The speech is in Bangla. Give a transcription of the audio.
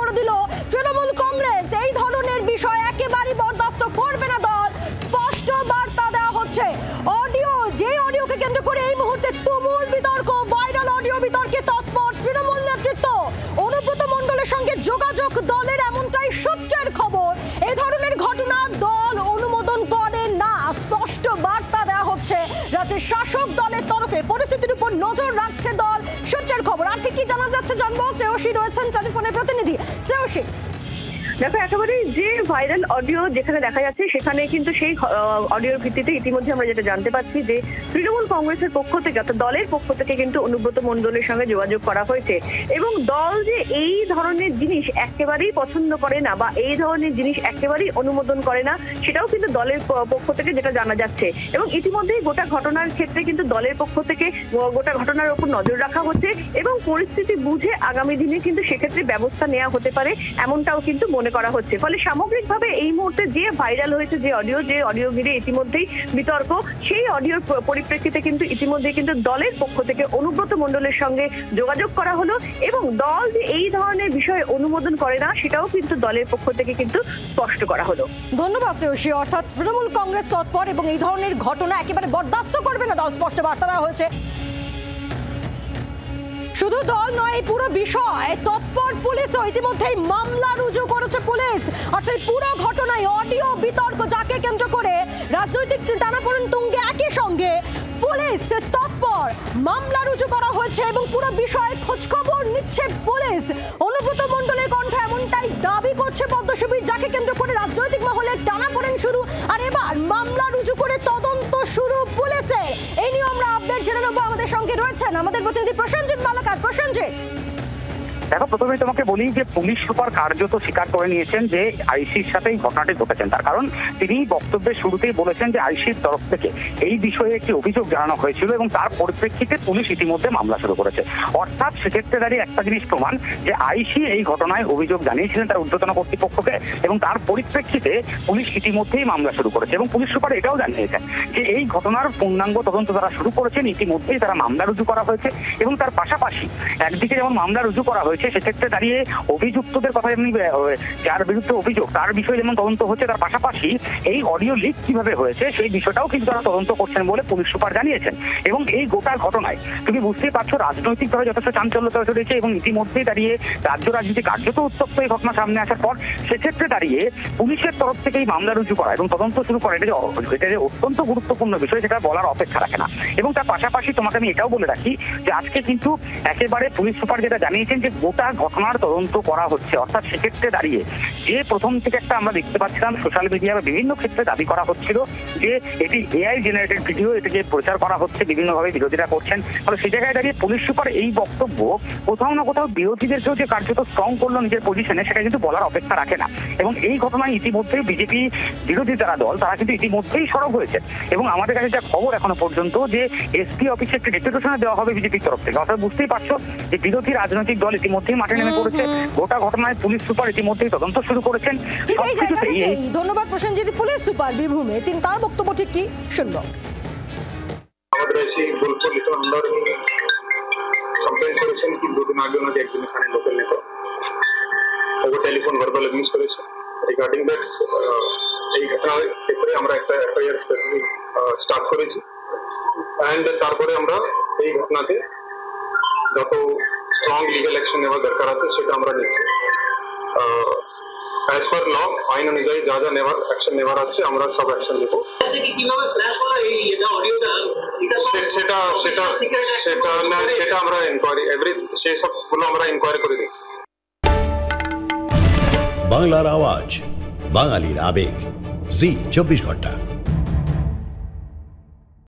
করে দিল তৃণমূল কংগ্রেস। এই ধরনের বিষয় একেবারেই বরদাস্ত করবে না দল, স্পষ্ট বার্তা দেওয়া হচ্ছে। যে অডিওকে কেন্দ্র করে এই মুহূর্তে তুমুল বিতর্ক, ভাইরাল অডিও বিতর্কে তৎপর তৃণমূল নেতৃত্ব। অনুব্রত মণ্ডলের সঙ্গে যোগাযোগ দলের, এমনটাই সূত্রের খবর। এই ধরনের ঘটনা দল অনুমোদন করে না, স্পষ্ট বার্তা দেওয়া হচ্ছে রাজ্যের শাসক দলের তরফে। পরিস্থিতির উপর নজর রাখছে দল, সূত্রের খবর। আর ঠিক কি জানা যাচ্ছে জানবো, শ্রেয়সী রয়েছেন টেলিফোনের প্রতিনিধি। শ্রেয়সী, দেখো, একেবারে যে ভাইরাল অডিও যেখানে দেখা যাচ্ছে সেখানে কিন্তু সেই অডিওর ভিত্তিতে ইতিমধ্যে আমরা যেটা জানতে পারছি যে তৃণমূল কংগ্রেসের পক্ষ থেকে, অর্থাৎ দলের পক্ষ থেকে কিন্তু অনুব্রত মণ্ডলের সঙ্গে যোগাযোগ করা হয়েছে। এবং দল যে এই ধরনের জিনিস একেবারেই পছন্দ করে না বা এই ধরনের জিনিস একেবারেই অনুমোদন করে না, সেটাও কিন্তু দলের পক্ষ থেকে যেটা জানা যাচ্ছে। এবং ইতিমধ্যেই গোটা ঘটনার ক্ষেত্রে কিন্তু দলের পক্ষ থেকে গোটা ঘটনার উপর নজর রাখা হচ্ছে এবং পরিস্থিতি বুঝে আগামী দিনে কিন্তু সেক্ষেত্রে ব্যবস্থা নেওয়া হতে পারে, এমনটাও কিন্তু মনে করা হচ্ছে। ফলে সামগ্রিকভাবে এই মুহূর্তে যে ভাইরাল হয়েছে যে অডিও ঘিরে ইতিমধ্যেই বিতর্ক, সেই অডিওর পরিপ্রেক্ষিতে কিন্তু ইতিমধ্যেই কিন্তু দলের পক্ষ থেকে অনুব্রত মণ্ডলের সঙ্গে যোগাযোগ করা হলো এবং দল যে এই ধরনের বিষয়ে অনুমোদন করে না সেটাও কিন্তু দলের পক্ষ থেকে কিন্তু স্পষ্ট করা হলো। ধন্যবাদ শ্রেয়সী। অর্থাৎ তৃণমূল কংগ্রেস তৎপর এবং এই ধরনের ঘটনা একেবারে বরদাস্ত করবে না দল, স্পষ্ট বার্তা দেওয়া হয়েছে। শুধু দল নয়, এই পুরো বিষয় তৎপর পুলিশও। ইতিমধ্যেই মামলা রুজু করেছে পুলিশ। অর্থাৎ পুরো ঘটনায় অডিও বিতর্ক যাকে কেন্দ্র করে রাজনৈতিক টানাপোড়েন তুঙ্গে, একই সঙ্গে পুলিশ তৎপর, মামলা রুজু করা হয়েছে এবং পুরো বিষয়ে খোঁজখবর নিচ্ছে পুলিশ। অনুব্রত মণ্ডলের কণ্ঠ এমনটাই দাবি করছে পদ্মশিবির, যাকে কেন্দ্র করে রাজনৈতিক মহলে টানাপোড়েন শুরু। আর এবার মামলা রুজু করে তদন্ত শুরু পুলিশের। এই নিয়ে আমরা আপডেট জেনে নেবো। আমাদের সঙ্গে রয়েছেন আমাদের প্রতিনিধি প্রসেনজিৎ মালাকার। প্রসেনজিৎ, দেখো, প্রথমে তোমাকে বলি যে পুলিশ সুপার কার্যত স্বীকার করে নিয়েছেন যে আইসির সাথে এই ঘটনাটি ঘটেছেন। তার কারণ তিনি বক্তব্যের শুরুতেই বলেছেন যে আইসির তরফ থেকে এই বিষয়ে একটি অভিযোগ জানানো হয়েছিল এবং তার পরিপ্রেক্ষিতে পুলিশ ইতিমধ্যে মামলা শুরু করেছে। অর্থাৎ সেক্ষেত্রে দাঁড়িয়ে একটা জিনিস প্রমাণ যে আইসি এই ঘটনায় অভিযোগ জানিয়েছিলেন তার ঊর্ধ্বতন কর্তৃপক্ষকে এবং তার পরিপ্রেক্ষিতে পুলিশ ইতিমধ্যেই মামলা শুরু করেছে। এবং পুলিশ সুপার এটাও জানিয়েছেন যে এই ঘটনার পূর্ণাঙ্গ তদন্ত তারা শুরু করেছেন, ইতিমধ্যেই তারা মামলা রুজু করা হয়েছে এবং তার পাশাপাশি একদিকে যেমন মামলা রুজু করা হয়েছে, সেক্ষেত্রে দাঁড়িয়ে অভিযুক্তদের কথা যেমনি যার বিরুদ্ধে অভিযোগ তার বিষয়ে যেমন তদন্ত হচ্ছে, তার পাশাপাশি এই অডিও লিক কিভাবে হয়েছে সেই বিষয়টাও কিন্তু তারা তদন্ত করছেন বলে পুলিশ সুপার জানিয়েছেন। এবং এই গোটা ঘটনায় তুমি বুঝতেই পারছো রাজনৈতিকভাবে যথেষ্ট চাঞ্চল্যতা চলেছে এবং ইতিমধ্যেই দাঁড়িয়ে রাজ্য রাজনীতি কার্যত উত্তপ্ত এই ঘটনা সামনে আসার পর সেক্ষেত্রে দাঁড়িয়ে পুলিশের তরফ থেকে এই মামলা রুজু করা এবং তদন্ত শুরু করা, এটা যে অত্যন্ত গুরুত্বপূর্ণ বিষয়, সেটা বলার অপেক্ষা রাখে না। এবং তার পাশাপাশি তোমাকে আমি এটাও বলে রাখি যে আজকে কিন্তু একেবারে পুলিশ সুপার যেটা জানিয়েছেন যে গোটা ঘটনার তদন্ত করা হচ্ছে। অর্থাৎ সেক্ষেত্রে দাঁড়িয়ে যে প্রথম থেকে একটা আমরা দেখতে পাচ্ছিলাম সোশ্যাল মিডিয়া বা বিভিন্ন ক্ষেত্রে দাবি করা হচ্ছিল যে এটি এআই জেনারেটেড ভিডিও, এটাকে প্রচার করা হচ্ছে, বিভিন্নভাবে বিরোধীরা করছেন। ফলে সেই জায়গায় দাঁড়িয়ে পুলিশ সুপার এই বক্তব্য কোথাও না কোথাও বিরোধীদেরকেও যে কার্যত স্ট্রং করলো নিজের পজিশনে, সেটা কিন্তু বলার অপেক্ষা রাখে না। এবং এই ঘটনায় ইতিমধ্যেই বিজেপি বিরোধী যারা দল তারা কিন্তু ইতিমধ্যেই সরব হয়েছে এবং আমাদের কাছে যা খবর এখনো পর্যন্ত যে এসপি অফিসে একটি ডেপুটেশন দেওয়া হবে বিজেপির তরফ থেকে। অর্থাৎ বুঝতেই পারছো যে বিরোধী রাজনৈতিক দল ইতিমধ্যেই মাঠে নেমে পড়েছে। গোটা ঘটনায় পুলিশ সুপার ইতিমধ্যেই তদন্ত শুরু করেছেন। ধন্যবাদ প্রসেনজিৎ। পুলিশ সুপার বীরভূমে, তিনি তার বক্তব্য ঠিক কি শুনবো। আমাদের রয়েছে বোলপুর লিটন আন্ডার কমপ্লেন করেছেন কি দুদিন আগে ওনাকে একজন এখানে লোকাল নেতা ওভার টেলিফোন ভার্বাল অ্যাবিউজ করেছে। রিগার্ডিং দ্যাট এই ঘটনার ক্ষেত্রে আমরা একটা এফআইআর স্পেসিফিক স্টার্ট করেছি অ্যান্ড তারপরে আমরা এই ঘটনাতে যত স্ট্রং লিগাল অ্যাকশন নেওয়ার দরকার আছে সেটা আমরা নিচ্ছি। অ্যাজ পার ল আইন অনুযায়ী যা যা নেওয়ার অ্যাকশন নেওয়ার আছে আমরা সব অ্যাকশন নেব। সেটা আমরা ইনকোয়ারি সেই সবগুলো আমরা ইনকোয়ারি করে দিচ্ছি। বাংলার আওয়াজ, বাঙালির আবেগ, জি 24 ঘন্টা।